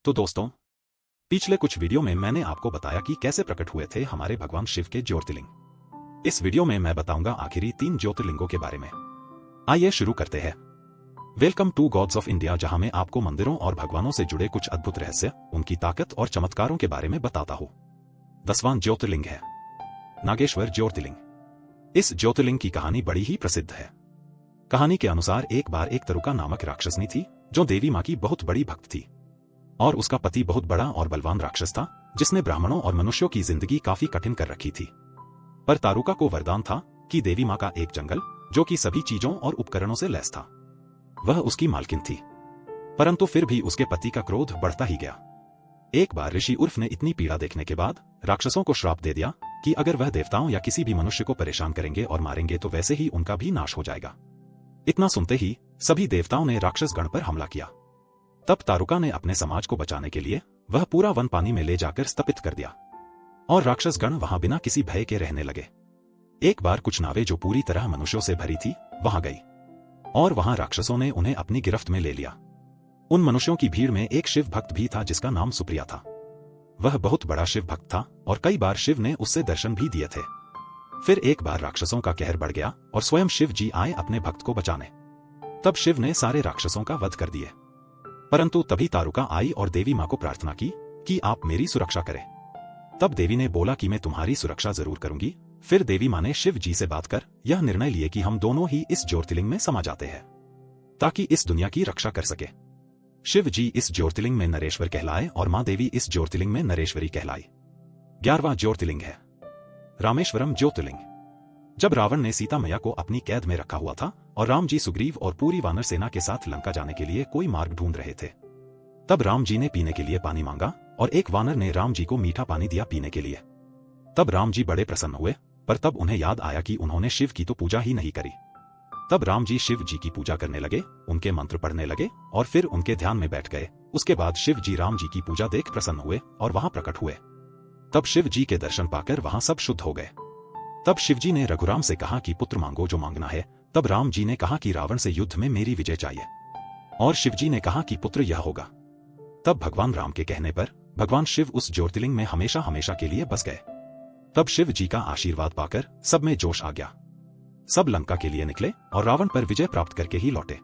तो दोस्तों, पिछले कुछ वीडियो में मैंने आपको बताया कि कैसे प्रकट हुए थे हमारे भगवान शिव के ज्योतिर्लिंग। इस वीडियो में मैं बताऊंगा आखिरी 3 ज्योतिर्लिंगों के बारे में। आइए शुरू करते हैं। Welcome to gods of India, जहां मैं आपको मंदिरों और भगवानों से जुड़े कुछ अद्भुत रहस्य, उनकी ताकत और चमत्कारों के बारे में बताता हूं। 10वां ज्योतिर्लिंग है नागेश्वर ज्योतिर्लिंग। इस ज्योतिर्लिंग की कहानी बड़ी ही प्रसिद्ध है। कहानी के अनुसार एक बार एक तरुका नामक राक्षसनी थी जो देवी मां की बहुत बड़ी भक्त थी, और उसका पति बहुत बड़ा और बलवान राक्षस था जिसने ब्राह्मणों और मनुष्यों की जिंदगी काफी कठिन कर रखी थी। पर तारुका को वरदान था कि देवी मां का एक जंगल, जो कि सभी चीजों और उपकरणों से लैस था, वह उसकी मालकिन थी। परंतु फिर भी उसके पति का क्रोध बढ़ता ही गया। एक बार ऋषि उर्फ ने इतनी पीड़ा देखने के बाद राक्षसों को श्राप दे दिया कि अगर वह देवताओं या किसी भी मनुष्य को परेशान करेंगे और मारेंगे तो वैसे ही उनका भी नाश हो जाएगा। इतना सुनते ही सभी देवताओं ने राक्षस गण पर हमला किया। तब तारुका ने अपने समाज को बचाने के लिए वह पूरा वन पानी में ले जाकर स्थापित कर दिया, और राक्षस गण वहां बिना किसी भय के रहने लगे। एक बार कुछ नावें जो पूरी तरह मनुष्यों से भरी थी वहां गई, और वहां राक्षसों ने उन्हें अपनी गिरफ्त में ले लिया। उन मनुष्यों की भीड़ में एक शिव भक्त भी था जिसका नाम सुप्रिया था। वह बहुत बड़ा शिव भक्त था और कई बार शिव ने उससे दर्शन भी दिए थे। फिर एक बार राक्षसों का कहर बढ़ गया और स्वयं शिव जी आए अपने भक्त को बचाने। तब शिव ने सारे राक्षसों का वध कर दिए। परंतु तभी तारुका आई और देवी मां को प्रार्थना की कि आप मेरी सुरक्षा करें। तब देवी ने बोला कि मैं तुम्हारी सुरक्षा जरूर करूंगी। फिर देवी मां ने शिव जी से बात कर यह निर्णय लिए कि हम दोनों ही इस ज्योतिर्लिंग में समा जाते हैं ताकि इस दुनिया की रक्षा कर सके। शिव जी इस ज्योतिर्लिंग में नरेश्वर कहलाए और मां देवी इस ज्योतिर्लिंग में नरेश्वरी कहलाई। 11वां ज्योतिर्लिंग है रामेश्वरम ज्योतिर्लिंग। जब रावण ने सीता मैया को अपनी कैद में रखा हुआ था और राम जी सुग्रीव और पूरी वानर सेना के साथ लंका जाने के लिए कोई मार्ग ढूंढ रहे थे, तब राम जी ने पीने के लिए पानी मांगा और एक वानर ने राम जी को मीठा पानी दिया पीने के लिए। तब राम जी बड़े प्रसन्न हुए, पर तब उन्हें याद आया कि उन्होंने शिव की तो पूजा ही नहीं करी। तब राम जी शिव जी की पूजा करने लगे, उनके मंत्र पढ़ने लगे और फिर उनके ध्यान में बैठ गए। उसके बाद शिव जी राम जी की पूजा देख प्रसन्न हुए और वहां प्रकट हुए। तब शिव जी के दर्शन पाकर वहां सब शुद्ध हो गए। तब शिव जी ने रघुराम से कहा कि पुत्र मांगो जो मांगना है। तब राम जी ने कहा कि रावण से युद्ध में मेरी विजय चाहिए, और शिव जी ने कहा कि पुत्र यह होगा। तब भगवान राम के कहने पर भगवान शिव उस ज्योतिर्लिंग में हमेशा हमेशा के लिए बस गए। तब शिव जी का आशीर्वाद पाकर सब में जोश आ गया। सब लंका के लिए निकले और रावण पर विजय प्राप्त करके ही लौटे।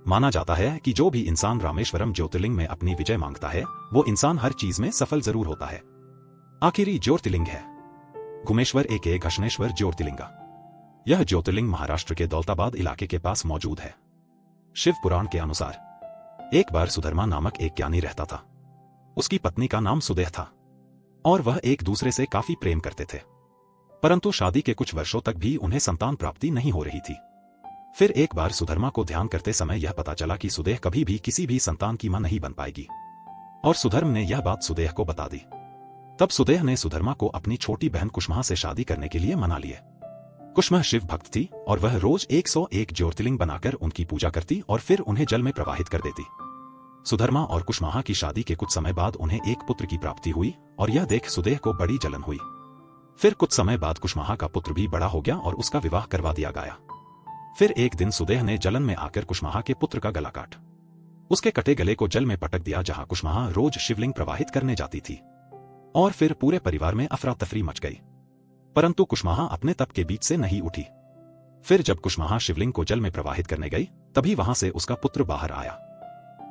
माना जाता है कि जो भी इंसान रामेश्वरम ज्योतिर्लिंग में अपनी विजय मांगता है वो इंसान हर चीज में सफल जरूर होता है। आखिरी ज्योतिर्लिंग है घुमेश्वर एके घष्णेश्वर ज्योतिर्लिंगा। यह ज्योतिर्लिंग महाराष्ट्र के दौलताबाद इलाके के पास मौजूद है। शिव पुराण के अनुसार एक बार सुधर्मा नामक एक ज्ञानी रहता था। उसकी पत्नी का नाम सुदेह था और वह एक दूसरे से काफी प्रेम करते थे, परंतु शादी के कुछ वर्षों तक भी उन्हें संतान प्राप्ति नहीं हो रही थी। फिर एक बार सुधर्मा को ध्यान करते समय यह पता चला कि सुदेह कभी भी किसी भी संतान की मां नहीं बन पाएगी, और सुधर्म ने यह बात सुदेह को बता दी। तब सुदेह ने सुधर्मा को अपनी छोटी बहन कुष्मा से शादी करने के लिए मना लिए। कुष्मा शिव भक्त थी और वह रोज 101 ज्योतिर्लिंग बनाकर उनकी पूजा करती और फिर उन्हें जल में प्रवाहित कर देती। सुधर्मा और कुष्माहा की शादी के कुछ समय बाद उन्हें एक पुत्र की प्राप्ति हुई, और यह देख सुदेह को बड़ी जलन हुई। फिर कुछ समय बाद कुष्माहा का पुत्र भी बड़ा हो गया और उसका विवाह करवा दिया गया। फिर एक दिन सुदेह ने जलन में आकर कुष्माहा के पुत्र का गला काट उसके कटे गले को जल में पटक दिया, जहां कुष्माहा रोज शिवलिंग प्रवाहित करने जाती थी। और फिर पूरे परिवार में अफरा तफरी मच गई, परंतु कुष्माहा अपने तप के बीच से नहीं उठी। फिर जब कुष्माहा शिवलिंग को जल में प्रवाहित करने गई तभी वहां से उसका पुत्र बाहर आया।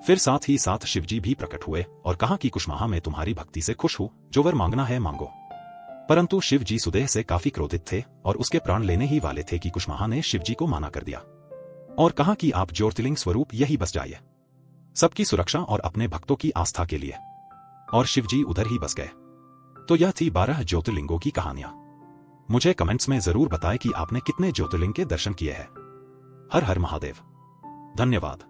फिर साथ ही साथ शिवजी भी प्रकट हुए और कहा कि कुष्माहा, मैं तुम्हारी भक्ति से खुश हूं, जो वर मांगना है मांगो। परंतु शिवजी सुदेह से काफी क्रोधित थे और उसके प्राण लेने ही वाले थे कि कुष्माहा ने शिवजी को माना कर दिया और कहा कि आप ज्योतिर्लिंग स्वरूप यही बस जाइए, सबकी सुरक्षा और अपने भक्तों की आस्था के लिए। और शिवजी उधर ही बस गए। तो यह थी 12 ज्योतिर्लिंगों की कहानियां। मुझे कमेंट्स में जरूर बताएं कि आपने कितने ज्योतिर्लिंग के दर्शन किए हैं। हर हर महादेव। धन्यवाद।